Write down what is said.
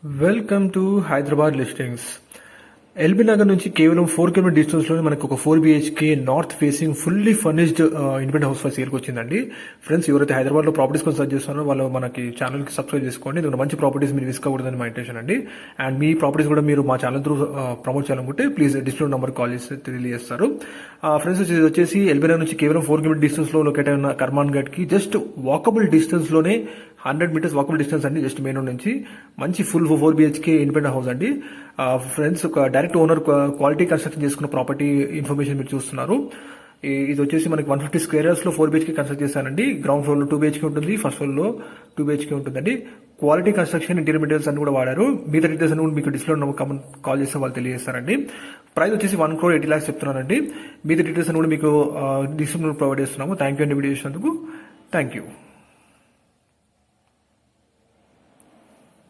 Welcome to Hyderabad listings. LB Nagar నుంచి కేవలం 4 kilometre distance లోనే మనకు ఒక 4 BHK north facing fully furnished independent house for సేల్కి వచ్చిందండి. ఫ్రెండ్స్, ఎవరైతే హైదరాబాద్ లో ప్రాపర్టీస్ కోసం సర్చ్ చేస్తున్నారో వాళ్ళు మనకి ఛానల్ కి సబ్స్క్రైబ్ చేసుకోండి. ఎందుకంటే మంచి ప్రాపర్టీస్ మీరు మిస్ కాకూడదని మా ఇంటెన్షన్ అండి. అండ్ మీ ప్రాపర్టీస్ కూడా మీరు మా ఛానల్ త్రూ ప్రమోట్ చేయాలనుకుంటే ప్లీజ్ డిస్ప్లే నెంబర్ కాల్ చేసి తెలియజేస్తారు. ఫ్రెండ్స్, వచ్చేసి ఎల్బీ నగర్ నుంచి కేవలం 4 కిలోమీటర్ డిస్టెన్స్ లో లొకేట్ అయిన కర్మాన్ ఘాట్ కి జస్ట్ వాకబుల్ డిస్టెన్స్ లోనే 100 మీటర్స్ వాకబుల్ డిస్టెన్స్ అండి. జస్ట్ మెయిన్ రోడ్ నుంచి మంచి ఫుల్ 4 BHK ఇండిపెండెంట్ హౌస్ అండి. ఫ్రెండ్స్, ఒక డైరెక్ట్ ఓనర్ క్వాలిటీ కన్స్ట్రక్షన్ చేసుకున్న ప్రాపర్టీ ఇన్ఫర్మేషన్ మీరు చూస్తున్నారు. ఇది వచ్చేసి మనకి 150 స్క్వేర్ యార్డ్స్ లో 4 BHK కన్స్ట్రక్ట్ చేశానండి. గ్రౌండ్ ఫ్లోర్ లో 2 BHK ఉంటుంది, ఫస్ట్ ఫ్లోర్ లో 2 BHK ఉంటుందండి. క్వాలిటీ కన్స్ట్రక్షన్ ఇంటీరియర్ మెటీరియల్స్ అన్ని కూడా వాడారు. మిగతా డీటెయిల్స్ అన్ని కూడా మీకు డిస్ప్లే కాల్ చేస్తే వాళ్ళు తెలియజేస్తారండి. ప్రైస్ వచ్చేసి 1,80,00,000 చెప్తున్నానండి. మిగతా డీటెయిల్స్ అన్ని కూడా మీకు డిస్క్రిప్షన్ ప్రొవైడ్ చేస్తున్నాము. థ్యాంక్ యూ అండి వీడియో చేసినందుకు. Thank you.